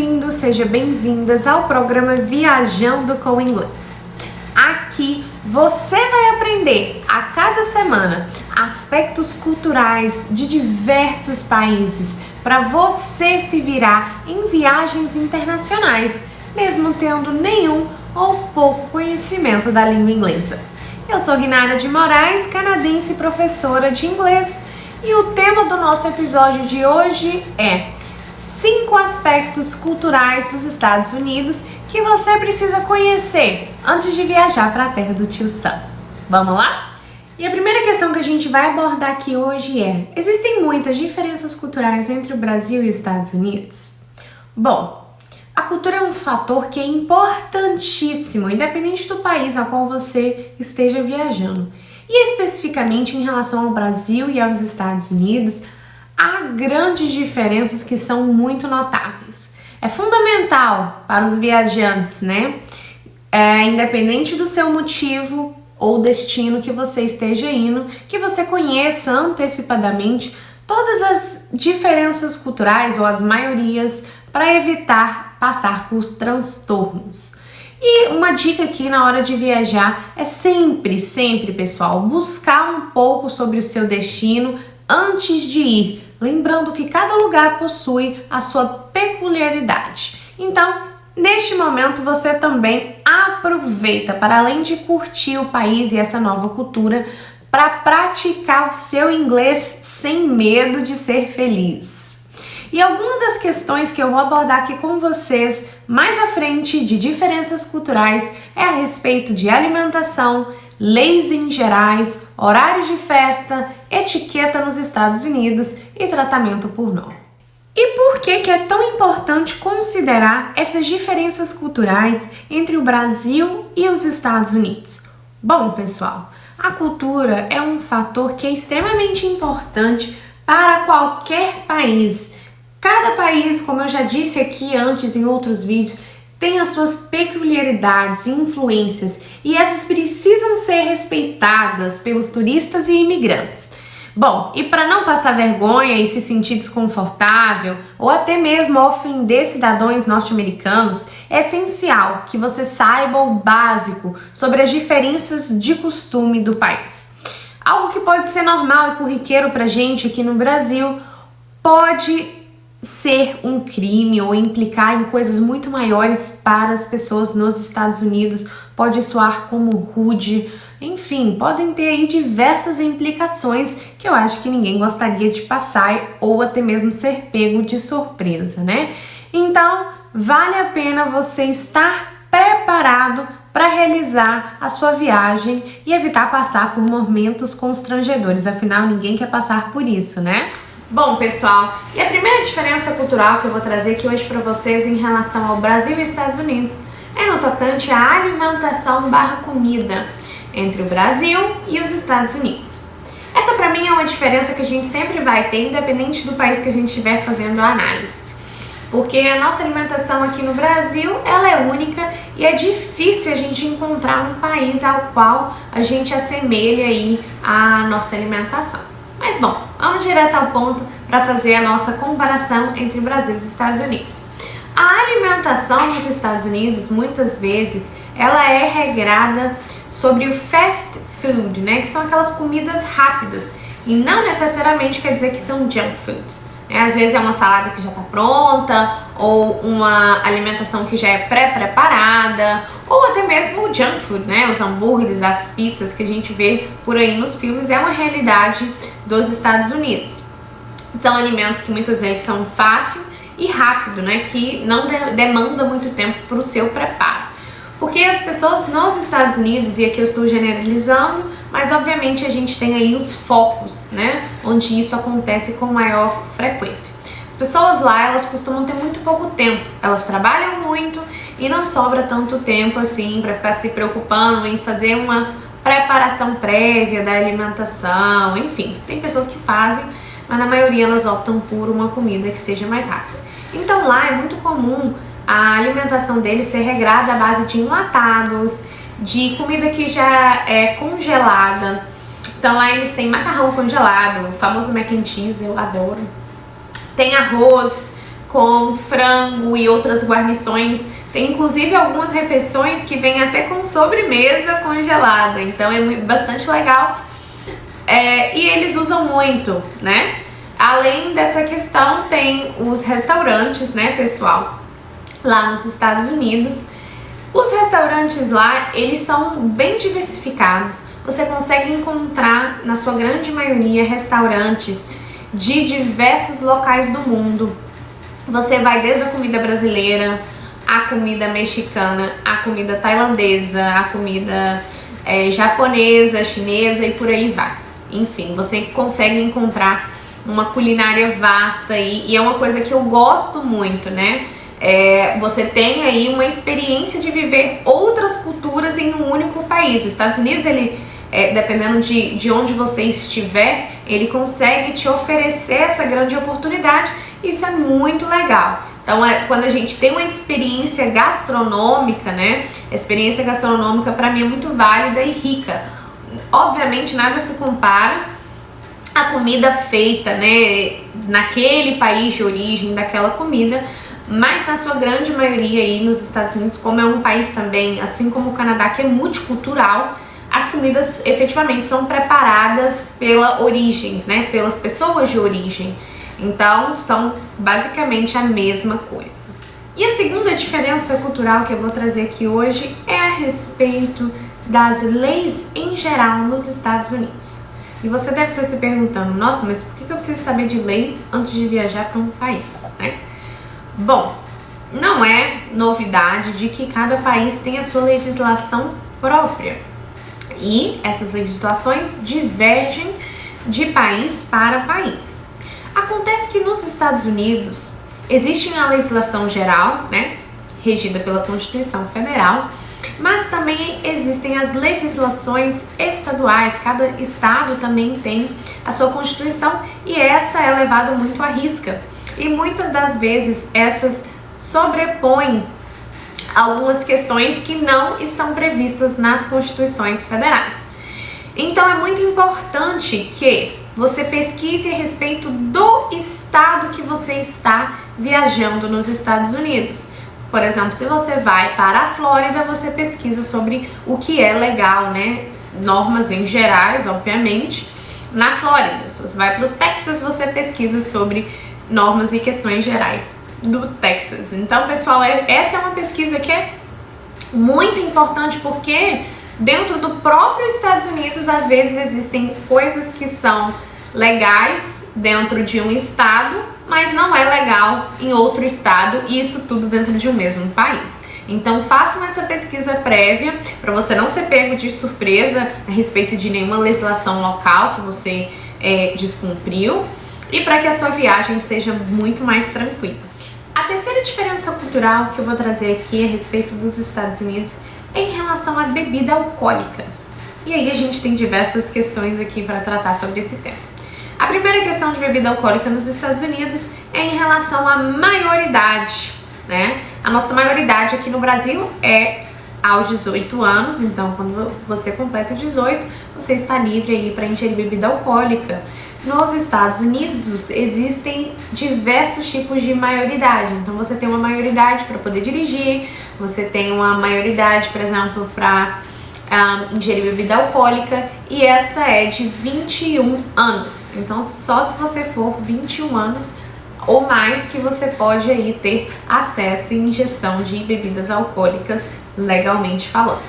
bem-vindo, seja bem-vindas ao programa Viajando com Inglês. Aqui você vai aprender a cada semana aspectos culturais de diversos países para você se virar em viagens internacionais, mesmo tendo nenhum ou pouco conhecimento da língua inglesa. Eu sou Rinara de Moraes, canadense professora de inglês, e o tema do nosso episódio de hoje é 5 aspectos culturais dos Estados Unidos que você precisa conhecer antes de viajar para a terra do tio Sam. Vamos lá? E a primeira questão que a gente vai abordar aqui hoje é: existem muitas diferenças culturais entre o Brasil e os Estados Unidos? Bom, a cultura é um fator que é importantíssimo, independente do país ao qual você esteja viajando. E especificamente em relação ao Brasil e aos Estados Unidos, há grandes diferenças que são muito notáveis. É fundamental para os viajantes, né? Independente do seu motivo ou destino que você esteja indo, que você conheça antecipadamente todas as diferenças culturais ou as maiorias para evitar passar por transtornos. E uma dica aqui na hora de viajar é sempre, pessoal, buscar um pouco sobre o seu destino antes de ir, lembrando que cada lugar possui a sua peculiaridade. Então, neste momento você também aproveita para, além de curtir o país e essa nova cultura, para praticar o seu inglês sem medo de ser feliz. E algumas das questões que eu vou abordar aqui com vocês mais à frente de diferenças culturais é a respeito de alimentação, leis em gerais, horários de festa, etiqueta nos Estados Unidos e tratamento por nome. E por que é tão importante considerar essas diferenças culturais entre o Brasil e os Estados Unidos? Bom, pessoal, a cultura é um fator que é extremamente importante para qualquer país. Cada país, como eu já disse aqui antes em outros vídeos, tem as suas peculiaridades e influências, e essas precisam ser respeitadas pelos turistas e imigrantes. Bom, e para não passar vergonha e se sentir desconfortável ou até mesmo ofender cidadãos norte-americanos, é essencial que você saiba o básico sobre as diferenças de costume do país. Algo que pode ser normal e corriqueiro para gente aqui no Brasil pode ser um crime ou implicar em coisas muito maiores para as pessoas nos Estados Unidos, pode soar como rude, enfim, podem ter aí diversas implicações que eu acho que ninguém gostaria de passar ou até mesmo ser pego de surpresa, né? Então, vale a pena você estar preparado para realizar a sua viagem e evitar passar por momentos constrangedores, afinal ninguém quer passar por isso, né? Bom, pessoal, e a primeira diferença cultural que eu vou trazer aqui hoje para vocês em relação ao Brasil e Estados Unidos é no tocante à alimentação / comida entre o Brasil e os Estados Unidos. Essa para mim é uma diferença que a gente sempre vai ter, independente do país que a gente estiver fazendo a análise. Porque a nossa alimentação aqui no Brasil, ela é única e é difícil a gente encontrar um país ao qual a gente assemelha aí a nossa alimentação. Mas bom, vamos direto ao ponto para fazer a nossa comparação entre o Brasil e os Estados Unidos. A alimentação nos Estados Unidos, muitas vezes, ela é regrada sobre o fast food, né? Que são aquelas comidas rápidas e não necessariamente quer dizer que são junk foods. Às vezes é uma salada que já está pronta, ou uma alimentação que já é pré-preparada, ou até mesmo o junk food, né? Os hambúrgueres, as pizzas que a gente vê por aí nos filmes, é uma realidade dos Estados Unidos. São alimentos que muitas vezes são fácil e rápido, né? Que não demanda muito tempo para o seu preparo. Porque as pessoas nos Estados Unidos, e aqui eu estou generalizando, mas obviamente a gente tem aí os focos, né, onde isso acontece com maior frequência. As pessoas lá, elas costumam ter muito pouco tempo, elas trabalham muito e não sobra tanto tempo assim para ficar se preocupando em fazer uma preparação prévia da alimentação, enfim, tem pessoas que fazem, mas na maioria elas optam por uma comida que seja mais rápida. Então lá é muito comum a alimentação deles ser regrada à base de enlatados, de comida que já é congelada. Então lá eles têm macarrão congelado, o famoso mac and cheese, eu adoro. Tem arroz com frango e outras guarnições. Tem inclusive algumas refeições que vêm até com sobremesa congelada, então é bastante legal. E eles usam muito, né? Além dessa questão, tem os restaurantes, né, pessoal? Lá nos Estados Unidos, os restaurantes lá, eles são bem diversificados. Você consegue encontrar, na sua grande maioria, restaurantes de diversos locais do mundo. Você vai desde a comida brasileira, a comida mexicana, a comida tailandesa, a comida japonesa, chinesa e por aí vai. Enfim, você consegue encontrar uma culinária vasta aí, e é uma coisa que eu gosto muito, né? Você tem aí uma experiência de viver outras culturas em um único país. Os Estados Unidos, ele, dependendo de onde você estiver, ele consegue te oferecer essa grande oportunidade. Isso é muito legal. Então, quando a gente tem uma experiência gastronômica, né? A experiência gastronômica para mim é muito válida e rica. Obviamente, nada se compara à comida feita, né, naquele país de origem daquela comida, mas na sua grande maioria aí nos Estados Unidos, como é um país também, assim como o Canadá, que é multicultural, as comidas efetivamente são preparadas pela origens, né, pelas pessoas de origem. Então, são basicamente a mesma coisa. E a segunda diferença cultural que eu vou trazer aqui hoje é a respeito das leis em geral nos Estados Unidos. E você deve estar se perguntando, nossa, mas por que eu preciso saber de lei antes de viajar para um país, né? Bom, não é novidade de que cada país tem a sua legislação própria. E essas legislações divergem de país para país. Acontece que nos Estados Unidos existe a legislação geral, né, regida pela Constituição Federal, mas também existem as legislações estaduais. Cada estado também tem a sua Constituição e essa é levada muito à risca. E muitas das vezes essas sobrepõem algumas questões que não estão previstas nas Constituições federais. Então é muito importante que você pesquise a respeito do estado que você está viajando nos Estados Unidos. Por exemplo, se você vai para a Flórida, você pesquisa sobre o que é legal, né? Normas em gerais, obviamente, na Flórida. Se você vai para o Texas, você pesquisa sobre normas e questões gerais do Texas. Então, pessoal, essa é uma pesquisa que é muito importante porque dentro do próprio Estados Unidos, às vezes existem coisas que são legais dentro de um estado, mas não é legal em outro estado, e isso tudo dentro de um mesmo país. Então façam essa pesquisa prévia para você não ser pego de surpresa a respeito de nenhuma legislação local que você descumpriu, e para que a sua viagem seja muito mais tranquila. A terceira diferença cultural que eu vou trazer aqui a respeito dos Estados Unidos é em relação à bebida alcoólica. E aí a gente tem diversas questões aqui para tratar sobre esse tema. A primeira questão de bebida alcoólica nos Estados Unidos é em relação à maioridade, né? A nossa maioridade aqui no Brasil é aos 18 anos, então quando você completa 18, você está livre aí para ingerir bebida alcoólica. Nos Estados Unidos existem diversos tipos de maioridade, então você tem uma maioridade para poder dirigir, você tem uma maioridade, por exemplo, para ingerir bebida alcoólica, e essa é de 21 anos. Então só se você for 21 anos ou mais que você pode aí ter acesso e ingestão de bebidas alcoólicas legalmente falando.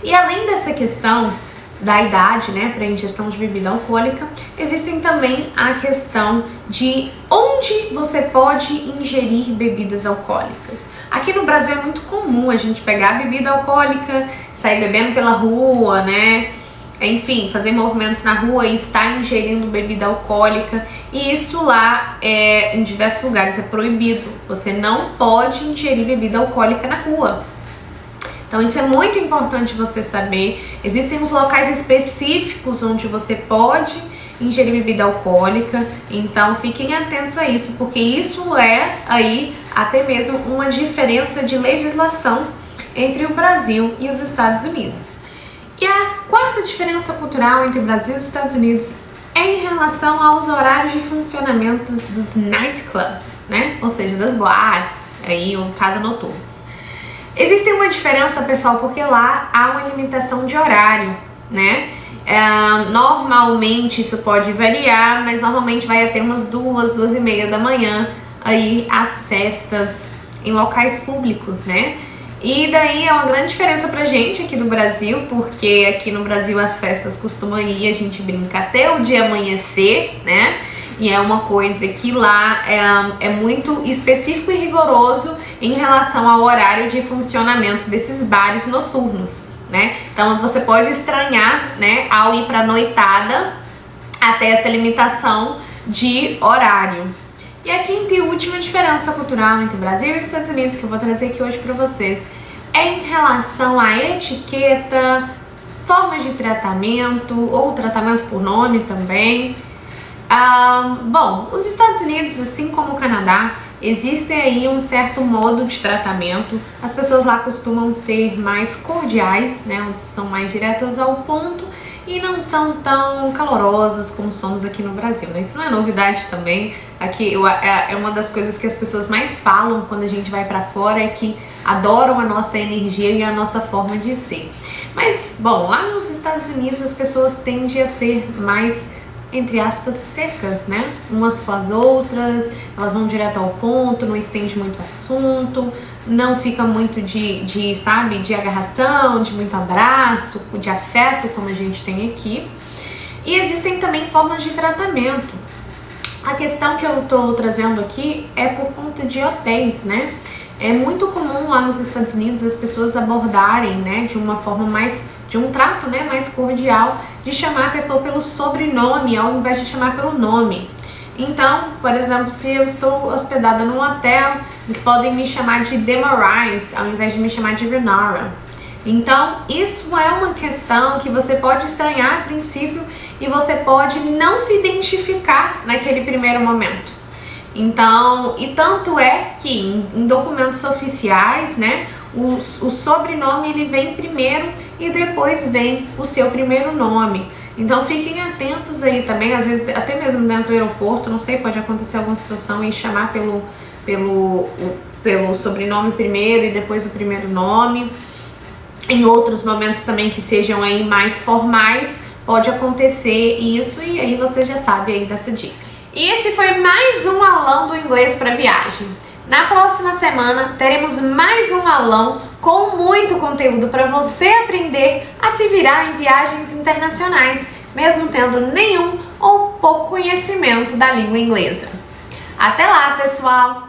E além dessa questão da idade, né, para ingestão de bebida alcoólica, existem também a questão de onde você pode ingerir bebidas alcoólicas. Aqui no Brasil é muito comum a gente pegar bebida alcoólica, sair bebendo pela rua, né? Enfim, fazer movimentos na rua e estar ingerindo bebida alcoólica. E isso lá, em diversos lugares, é proibido. Você não pode ingerir bebida alcoólica na rua. Então isso é muito importante você saber. Existem os locais específicos onde você pode ingerir bebida alcoólica, então fiquem atentos a isso, porque isso é aí até mesmo uma diferença de legislação entre o Brasil e os Estados Unidos. E a quarta diferença cultural entre o Brasil e os Estados Unidos é em relação aos horários de funcionamento dos nightclubs, né? Ou seja, das boates, aí, ou casa noturnas. Existe uma diferença, pessoal, porque lá há uma limitação de horário, né? Normalmente isso pode variar, mas normalmente vai até umas 2h da manhã aí as festas em locais públicos, né? E daí é uma grande diferença pra gente aqui do Brasil, porque aqui no Brasil as festas costumam ir, a gente brinca até o dia amanhecer, né? E é uma coisa que lá é muito específico e rigoroso em relação ao horário de funcionamento desses bares noturnos, né? Então você pode estranhar, né, ao ir pra noitada até essa limitação de horário. E a quinta e última diferença cultural entre Brasil e Estados Unidos que eu vou trazer aqui hoje pra vocês é em relação à etiqueta, formas de tratamento ou tratamento por nome também. Bom, os Estados Unidos, assim como o Canadá, existem aí um certo modo de tratamento. As pessoas lá costumam ser mais cordiais, né? Elas são mais diretas ao ponto e não são tão calorosas como somos aqui no Brasil, né? Isso não é novidade também. Aqui é uma das coisas que as pessoas mais falam quando a gente vai pra fora, é que adoram a nossa energia e a nossa forma de ser. Mas, bom, lá nos Estados Unidos as pessoas tendem a ser mais, entre aspas, secas, né? Umas com as outras, elas vão direto ao ponto, não estende muito assunto, não fica muito sabe, de agarração, de muito abraço, de afeto, como a gente tem aqui. E existem também formas de tratamento. A questão que eu tô trazendo aqui é por conta de hotéis, né? É muito comum lá nos Estados Unidos as pessoas abordarem, né, de uma forma mais, de um trato, né, mais cordial, de chamar a pessoa pelo sobrenome ao invés de chamar pelo nome. Então, por exemplo, se eu estou hospedada num hotel, eles podem me chamar de Demarais ao invés de me chamar de Renara. Então, isso é uma questão que você pode estranhar a princípio e você pode não se identificar naquele primeiro momento. Então, e tanto é que em documentos oficiais, né, o sobrenome ele vem primeiro e depois vem o seu primeiro nome. Então fiquem atentos aí também, às vezes até mesmo dentro do aeroporto, não sei, pode acontecer alguma situação e chamar pelo sobrenome primeiro e depois o primeiro nome. Em outros momentos também que sejam aí mais formais, pode acontecer isso e aí você já sabe aí dessa dica. E esse foi mais um aulão do inglês para viagem. Na próxima semana teremos mais um aulão com muito conteúdo para você aprender a se virar em viagens internacionais, mesmo tendo nenhum ou pouco conhecimento da língua inglesa. Até lá, pessoal!